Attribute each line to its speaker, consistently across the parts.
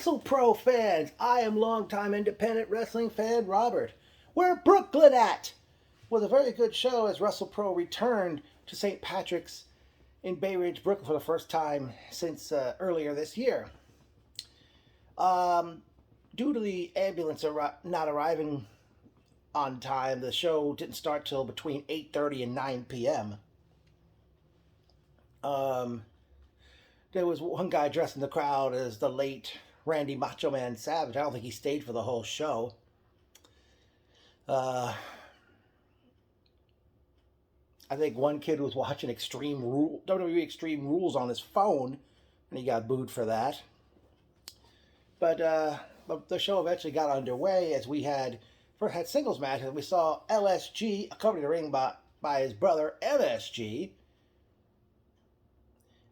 Speaker 1: WrestlePro fans, I am longtime independent wrestling fan Robert. Where Brookyn at? Was a very good show as WrestlePro returned to St. Patrick's in Bay Ridge, Brooklyn for the first time since earlier this year. Due to the ambulance not arriving on time, the show didn't start till between 8:30 and 9 p.m. There was one guy dressed in the crowd as the late Randy Macho Man Savage. I don't think he stayed for the whole show. I think one kid was watching WWE Extreme Rules on his phone, and he got booed for that. But the show eventually got underway as we first had singles matches. We saw LSG accompanied the ring by his brother MSG.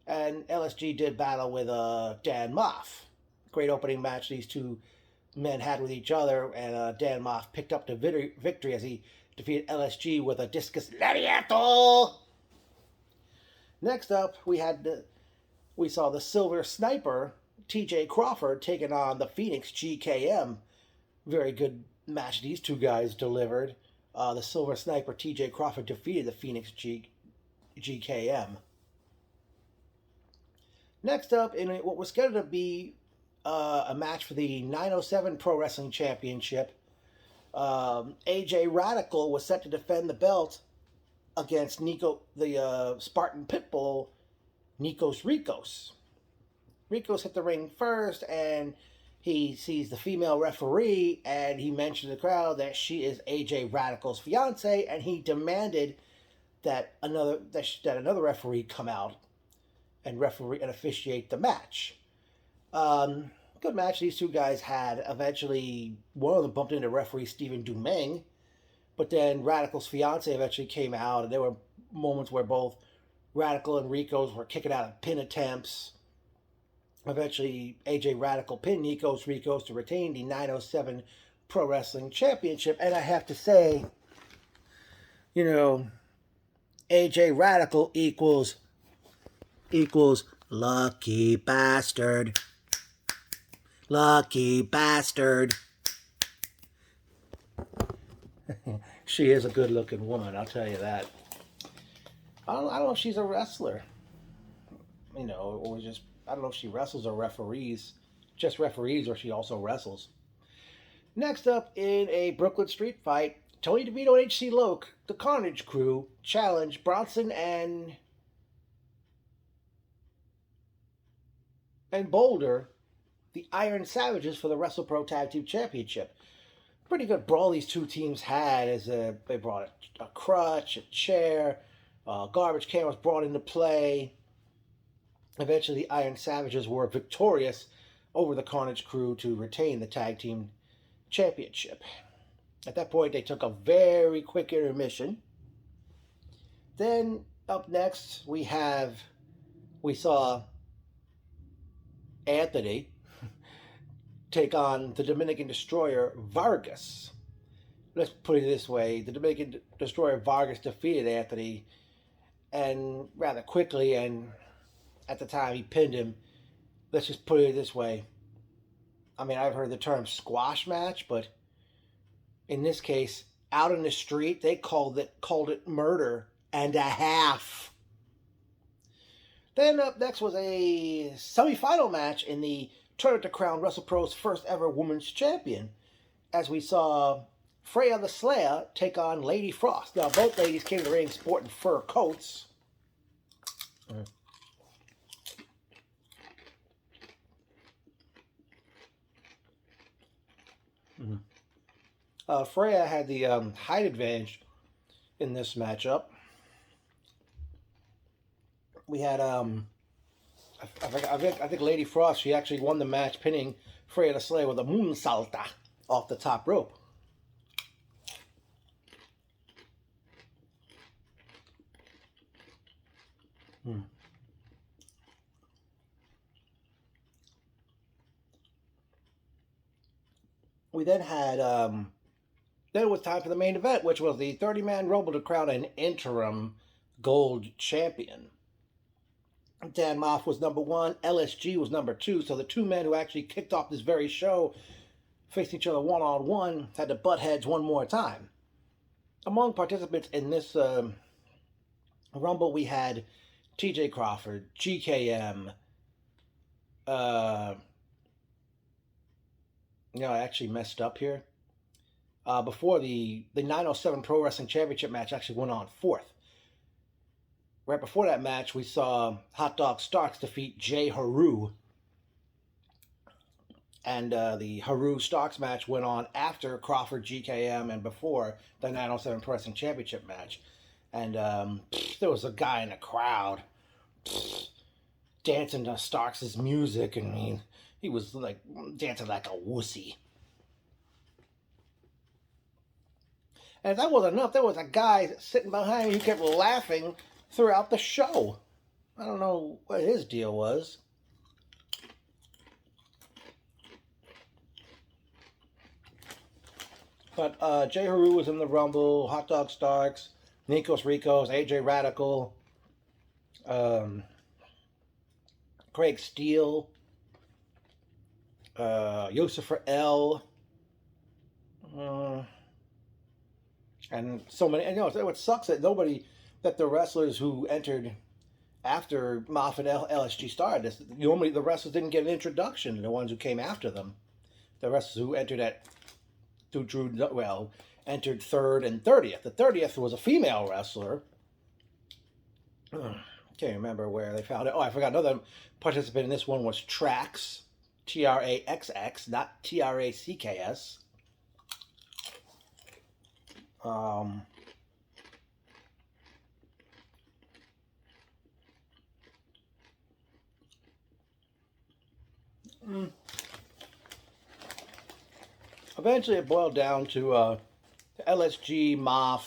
Speaker 1: And LSG did battle with Dan Moff. Great opening match these two men had with each other, and Dan Moff picked up the victory as he defeated LSG with a discus lariato. Next up, we saw the Silver Sniper T.J. Crawford taking on the Phoenix GKM. Very good match these two guys delivered. The Silver Sniper T.J. Crawford defeated the Phoenix GKM. Next up, in what was scheduled to be a match for the 907 Pro Wrestling Championship, AJ Radical was set to defend the belt against the Spartan Pitbull, Nikos Ricos. Ricos hit the ring first, and he sees the female referee, and he mentioned to the crowd that she is AJ Radical's fiance, and he demanded that another referee come out and officiate the match. Good match these two guys had. Eventually, one of them bumped into referee Stephen Dumeng, but then Radical's fiance eventually came out, and there were moments where both Radical and Ricos were kicking out of pin attempts. Eventually, AJ Radical pinned Nikos Ricos to retain the 907 Pro Wrestling Championship, and I have to say, AJ Radical equals lucky bastard. Lucky bastard. She is a good-looking woman, I'll tell you that. I don't know if she's a wrestler. Or just, I don't know if she wrestles or referees. Just referees, or she also wrestles. Next up, in a Brooklyn street fight, Tony DeVito and H.C. Loke, the Carnage Crew, challenge Bronson and Boulder, the Iron Savages, for the WrestlePro Tag Team Championship. Pretty good brawl these two teams had, as they brought a crutch, a chair, garbage can was brought into play. Eventually, the Iron Savages were victorious over the Carnage Crew to retain the Tag Team Championship. At that point, they took a very quick intermission. Then, up next, we saw Anthony take on the Dominican Destroyer Vargas. Let's put it this way: the Dominican Destroyer Vargas defeated Anthony, and rather quickly, and at the time he pinned him. Let's just put it this way: I mean, I've heard the term squash match, but in this case, out in the street, they called it murder and a half. Then up next was a semifinal match in the tournament to crown WrestlePro's first ever women's champion, as we saw Freya the Slayer take on Lady Frost. Now, both ladies came to the ring sporting fur coats. Freya had the height advantage in this matchup. We had I think Lady Frost, she actually won the match, pinning Freya the Slayer with a moonsaulta off the top rope. We then had then it was time for the main event, which was the 30-man Rumble to crown an interim gold champion. Dan Moff was number one. LSG was number two. So the two men who actually kicked off this very show facing each other one-on-one had to butt heads one more time. Among participants in this Rumble, we had T.J. Crawford, GKM. I actually messed up here. Before the 907 Pro Wrestling Championship match actually went on fourth. Right before that match, we saw Hot Dog Starks defeat Jay Haru. And the Haru Starks match went on after Crawford, GKM, and before the 907 Pro Wrestling Championship match. And there was a guy in the crowd dancing to Starks' music. And he was like dancing like a wussy. And if that wasn't enough, there was a guy sitting behind me who kept laughing throughout the show. I don't know what his deal was. But Jay Haru was in the Rumble, Hot Dog Starks, Nikos Ricos, AJ Radical, Craig Steele, Lucifer L, and so many. And what sucks that the wrestlers who entered after Moff and LSG started this, normally the wrestlers didn't get an introduction. The ones who came after them, the wrestlers who entered entered third and 30th. The 30th was a female wrestler. Can't remember where they found it. Oh, I forgot. Another participant in this one was Trax, Traxx, not Tracks. Eventually, it boiled down to LSG, Moff.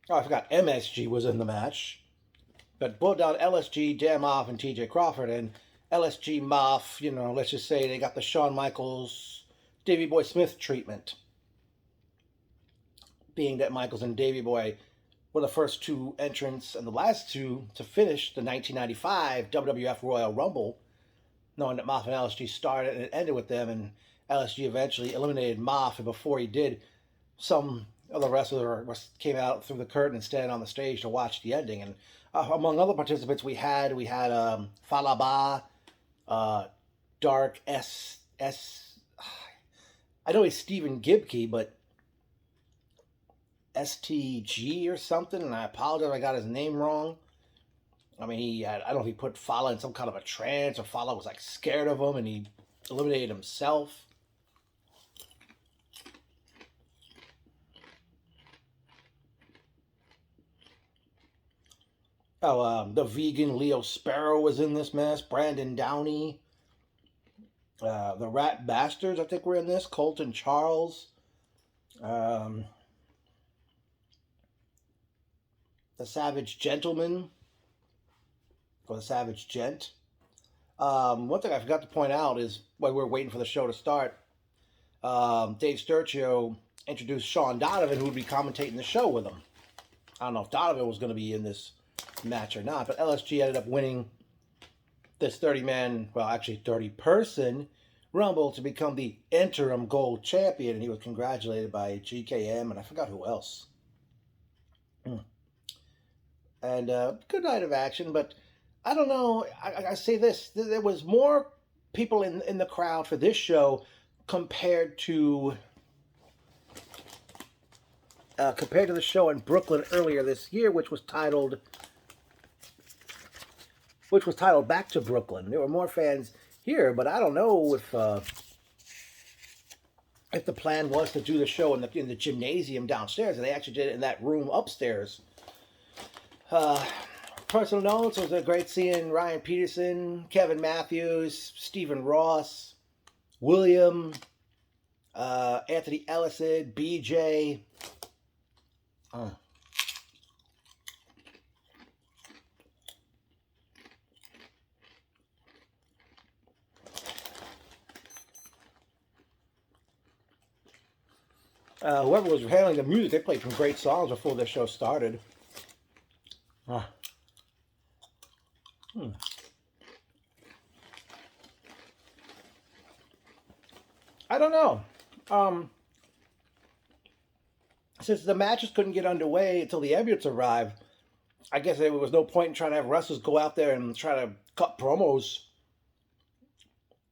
Speaker 1: Oh, I forgot. MSG was in the match. But boiled down to LSG, Dan Moff, and TJ Crawford. And LSG, Moff, let's just say they got the Shawn Michaels, Davey Boy Smith treatment. Being that Michaels and Davey Boy were the first two entrants and the last two to finish the 1995 WWF Royal Rumble, knowing that Moff and LSG started and it ended with them, and LSG eventually eliminated Moff, and before he did, some other wrestlers came out through the curtain and standing on the stage to watch the ending. And among other participants, we had Falaba, Dark S. I know he's Stephen Gibkey, but STG or something, and I apologize if I got his name wrong. I don't know if he put Fala in some kind of a trance, or Fala was like scared of him and he eliminated himself. The vegan Leo Sparrow was in this mess. Brandon Downey. The Rat Bastards, I think, were in this. Colton Charles. The Savage Gentleman. Or the Savage Gent. One thing I forgot to point out is, while we were waiting for the show to start, Dave Sturcio introduced Sean Donovan, who would be commentating the show with him. I don't know if Donovan was going to be in this match or not, but LSG ended up winning this 30-person Rumble to become the interim gold champion, and he was congratulated by GKM, and I forgot who else. And good night of action, but I don't know. I say this: there was more people in the crowd for this show compared to the show in Brooklyn earlier this year, which was titled Back to Brooklyn. There were more fans here, but I don't know if the plan was to do the show in the gymnasium downstairs, and they actually did it in that room upstairs. Personal notes: it was great seeing Ryan Peterson, Kevin Matthews, Stephen Ross, William, Anthony Ellison, BJ. Whoever was handling the music, they played some great songs before the show started. I don't know. Um, since the matches couldn't get underway until the ambulance arrived, I guess there was no point in trying to have wrestlers go out there and try to cut promos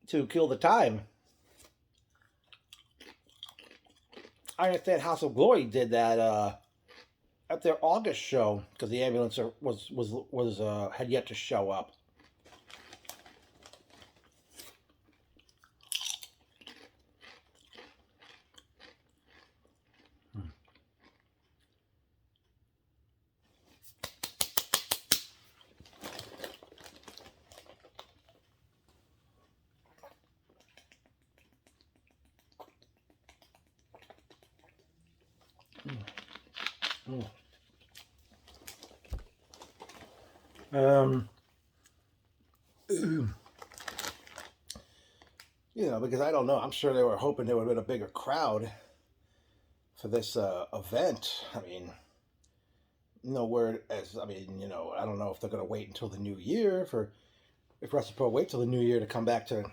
Speaker 1: to kill the time. I understand House of Glory did that at their August show because the ambulance was had yet to show up. Mm. Um, because I don't know. I'm sure they were hoping there would have been a bigger crowd for this event. I mean, no word as I mean, I don't know if they're going to wait until the new year for if WrestlePro wait till the new year to come back to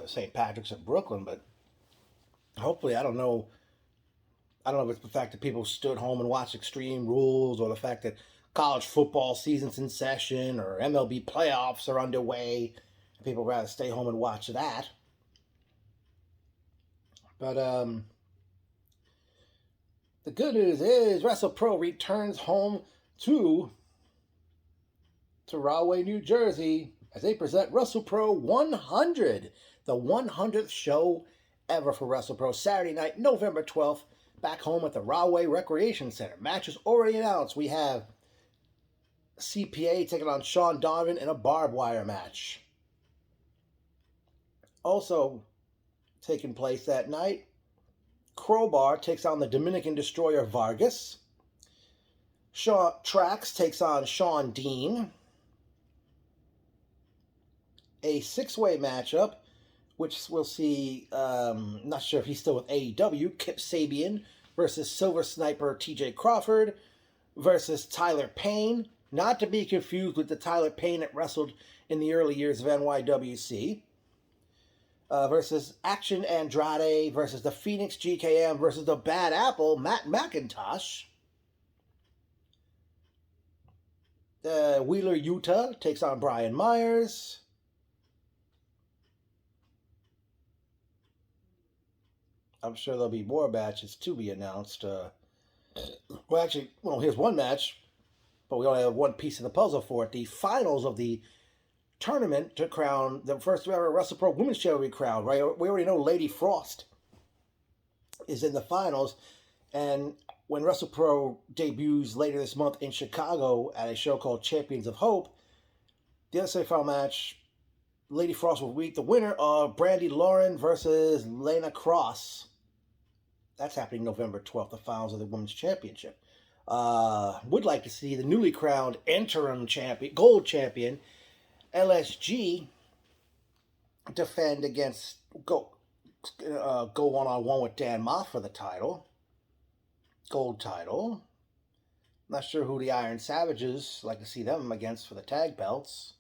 Speaker 1: St. Patrick's in Brooklyn, but hopefully, I don't know. I don't know if it's the fact that people stood home and watched Extreme Rules, or the fact that college football season's in session, or MLB playoffs are underway. People rather stay home and watch that. But the good news is WrestlePro returns home to Rahway, New Jersey, as they present WrestlePro 100, the 100th show ever for WrestlePro. Saturday night, November 12th, back home at the Rahway Recreation Center. Matches already announced. We have CPA taking on Sean Donovan in a barbed wire match. Also taking place that night, Crowbar takes on the Dominican Destroyer Vargas. Trax takes on Sean Dean. A six-way matchup, which we'll see, not sure if he's still with AEW, Kip Sabian versus Silver Sniper TJ Crawford versus Tyler Payne, not to be confused with the Tyler Payne that wrestled in the early years of NYWC, versus Action Andrade versus the Phoenix GKM versus the Bad Apple, Matt McIntosh. Wheeler Yuta takes on Brian Myers. I'm sure there'll be more matches to be announced. Here's one match, but we only have one piece of the puzzle for it. The finals of the tournament to crown the first ever WrestlePro Women's Champion crown. Right, we already know Lady Frost is in the finals, and when WrestlePro debuts later this month in Chicago at a show called Champions of Hope, the other semifinal match, Lady Frost will meet the winner of Brandy Lauren versus Lena Cross. That's happening November 12th, the finals of the Women's Championship. Would like to see the newly crowned interim champion, gold champion, LSG, defend against, go one-on-one with Dan Moff for the title. Gold title. Not sure who the Iron Savages like to see them against for the tag belts.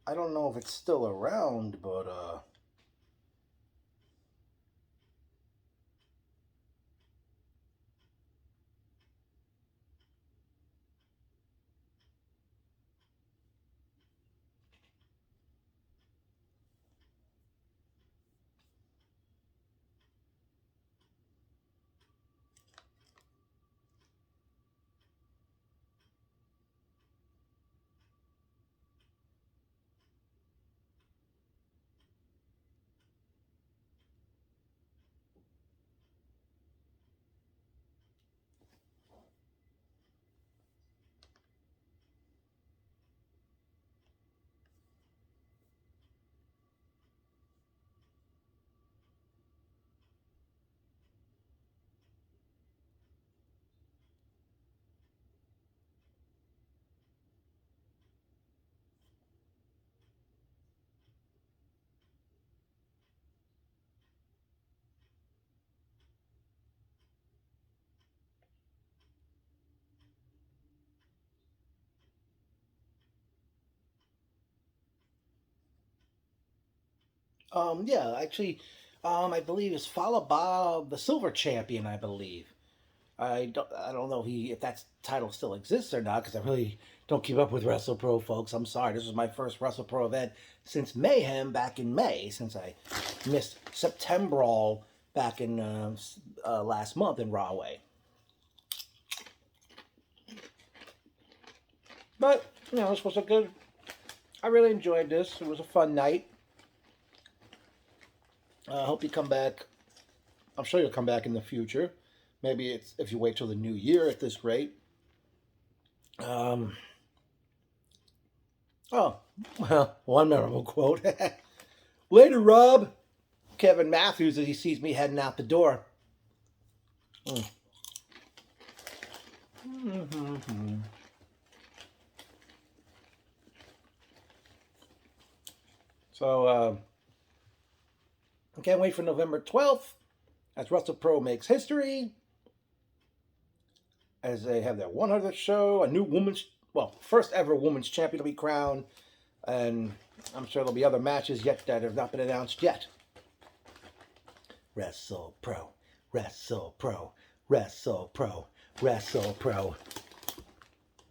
Speaker 1: I don't know if it's still around, but Yeah, actually, I believe it's followed by the Silver Champion, I believe. I don't know if that title still exists or not, because I really don't keep up with WrestlePro, folks. I'm sorry. This was my first WrestlePro event since Mayhem back in May, since I missed September all back in last month in Rahway. But, this was a good... I really enjoyed this. It was a fun night. I hope you come back. I'm sure you'll come back in the future. Maybe it's if you wait till the new year at this rate. Oh, well, one memorable quote. Later, Rob. Kevin Matthews, as he sees me heading out the door. So, I can't wait for November 12th as WrestlePro makes history. As they have their 100th show, a new first ever women's champion to be crowned. And I'm sure there'll be other matches yet that have not been announced yet. WrestlePro, WrestlePro, WrestlePro, WrestlePro.